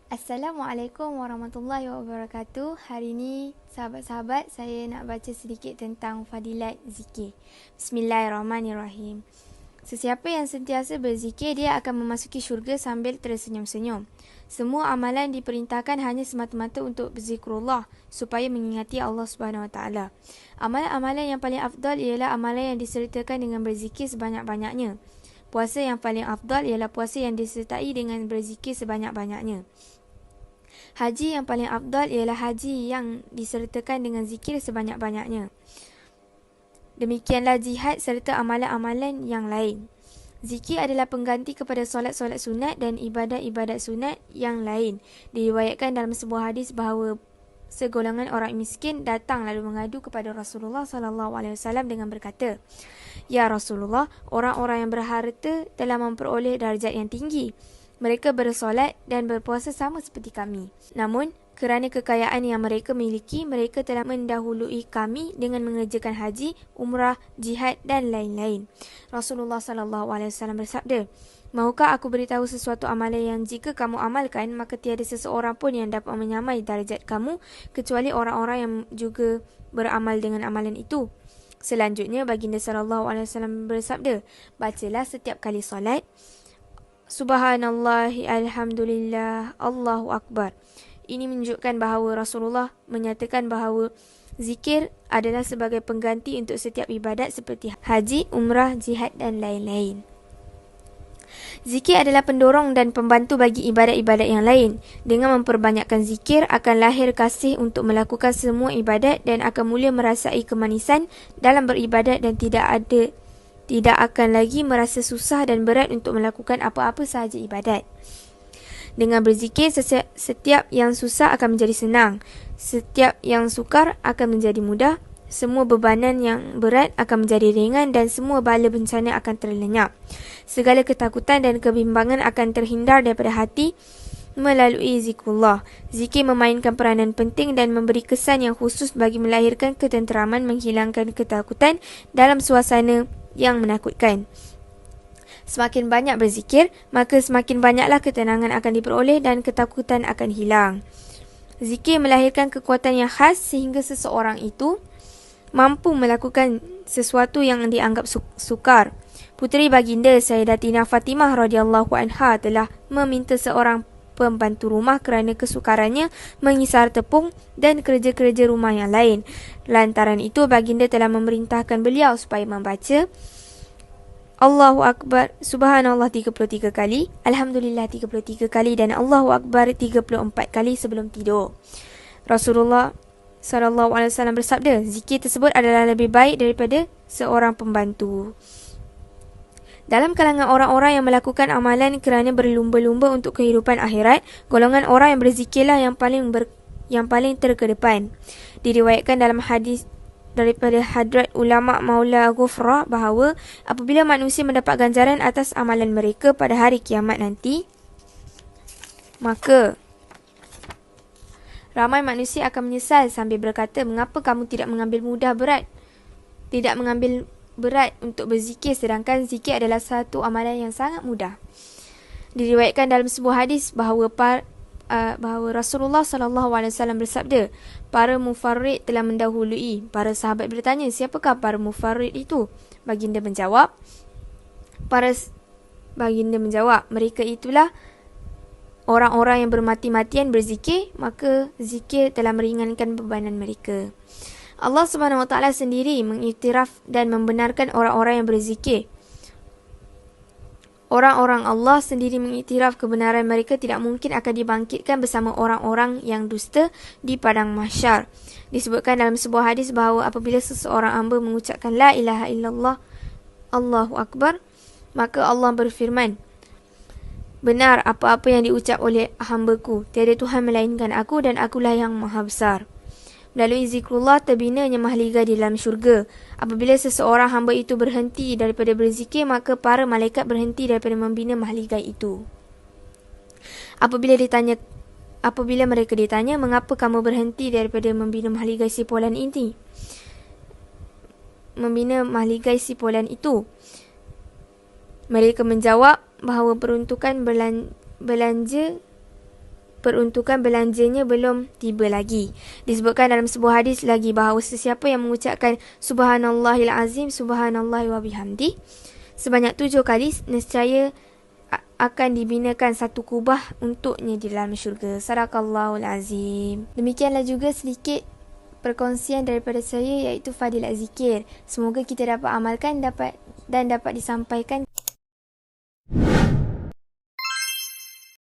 Assalamualaikum warahmatullahi wabarakatuh. Hari ini, sahabat-sahabat, saya nak baca sedikit tentang fadilat zikir. Bismillahirrahmanirrahim. Sesiapa yang sentiasa berzikir, dia akan memasuki syurga sambil tersenyum-senyum. Semua amalan diperintahkan hanya semata-mata untuk berzikrullah, supaya mengingati Allah SWT. Amalan-amalan yang paling afdal ialah amalan yang disertakan dengan berzikir sebanyak-banyaknya. Puasa yang paling afdal ialah puasa yang disertai dengan berzikir sebanyak-banyaknya. Haji yang paling afdal ialah haji yang disertakan dengan zikir sebanyak-banyaknya. Demikianlah jihad serta amalan-amalan yang lain. Zikir adalah pengganti kepada solat-solat sunat dan ibadat-ibadat sunat yang lain. Diriwayatkan dalam sebuah hadis bahawa segolongan orang miskin datang lalu mengadu kepada Rasulullah SAW dengan berkata, "Ya Rasulullah, orang-orang yang berharta telah memperoleh darjat yang tinggi. Mereka bersolat dan berpuasa sama seperti kami. Namun, kerana kekayaan yang mereka miliki, mereka telah mendahului kami dengan mengerjakan haji, umrah, jihad dan lain-lain." Rasulullah SAW bersabda, "Mahukah aku beritahu sesuatu amalan yang jika kamu amalkan, maka tiada seseorang pun yang dapat menyamai darjat kamu, kecuali orang-orang yang juga beramal dengan amalan itu?" Selanjutnya, baginda SAW bersabda, "Bacalah setiap kali solat, Subhanallah, Alhamdulillah, Allahu Akbar." Ini menunjukkan bahawa Rasulullah menyatakan bahawa zikir adalah sebagai pengganti untuk setiap ibadat seperti haji, umrah, jihad dan lain-lain. Zikir adalah pendorong dan pembantu bagi ibadat-ibadat yang lain. Dengan memperbanyakkan zikir akan lahir kasih untuk melakukan semua ibadat dan akan mula merasai kemanisan dalam beribadat dan tidak akan lagi merasa susah dan berat untuk melakukan apa-apa sahaja ibadat. Dengan berzikir, setiap yang susah akan menjadi senang. Setiap yang sukar akan menjadi mudah. Semua bebanan yang berat akan menjadi ringan dan semua bala bencana akan terlenyap. Segala ketakutan dan kebimbangan akan terhindar daripada hati melalui zikrullah. Zikir memainkan peranan penting dan memberi kesan yang khusus bagi melahirkan ketenteraman, menghilangkan ketakutan dalam suasana yang menakutkan. Semakin banyak berzikir, maka semakin banyaklah ketenangan akan diperoleh dan ketakutan akan hilang. Zikir melahirkan kekuatan yang khas sehingga seseorang itu mampu melakukan sesuatu yang dianggap sukar. Puteri baginda Sayyidatina Fatimah radhiyallahu anha telah meminta seorang pembantu rumah kerana kesukarannya mengisar tepung dan kerja-kerja rumah yang lain. Lantaran itu, baginda telah memerintahkan beliau supaya membaca Allahu Akbar, Subhanallah 33 kali, Alhamdulillah 33 kali dan Allahu Akbar 34 kali sebelum tidur. Rasulullah SAW bersabda, zikir tersebut adalah lebih baik daripada seorang pembantu. Dalam kalangan orang-orang yang melakukan amalan kerana berlumba-lumba untuk kehidupan akhirat, golongan orang yang berzikirlah yang paling terkedepan. Diriwayatkan dalam hadis daripada Hadrat Ulama Maula Ghufrah bahawa apabila manusia mendapat ganjaran atas amalan mereka pada hari kiamat nanti, maka ramai manusia akan menyesal sambil berkata, "Mengapa kamu tidak mengambil berat untuk berzikir, sedangkan zikir adalah satu amalan yang sangat mudah." Diriwayatkan dalam sebuah hadis bahawa Rasulullah SAW bersabda, "Para mufarrid telah mendahului." Para sahabat bertanya, "Siapakah para mufarrid itu?" Baginda menjawab, "Mereka itulah orang-orang yang bermati-matian berzikir, maka zikir telah meringankan bebanan mereka." Allah SWT sendiri mengiktiraf dan membenarkan orang-orang yang berzikir. Orang-orang Allah sendiri mengiktiraf kebenaran mereka tidak mungkin akan dibangkitkan bersama orang-orang yang dusta di padang mahsyar. Disebutkan dalam sebuah hadis bahawa apabila seseorang hamba mengucapkan La ilaha illallah, Allahu Akbar, maka Allah berfirman, "Benar apa-apa yang diucap oleh hambaku, tiada Tuhan melainkan aku dan akulah yang maha besar." Melalui zikrullah terbinanya mahligai di dalam syurga. Apabila seseorang hamba itu berhenti daripada berzikir, maka para malaikat berhenti daripada membina mahligai itu. Apabila mereka ditanya, "Mengapa kamu berhenti daripada membina mahligai sipolan ini?" Mereka menjawab bahawa peruntukan belanja peruntukan belanjanya belum tiba lagi. Disebutkan dalam sebuah hadis lagi bahawa sesiapa yang mengucapkan Subhanallahil Azim, Subhanallahi wa bihamdi sebanyak 7 kali, nescaya akan dibinakan satu kubah untuknya di dalam syurga. Sadaqallahul Azim. Demikianlah juga sedikit perkongsian daripada saya, iaitu fadilat zikir. Semoga kita dapat amalkan dan dapat disampaikan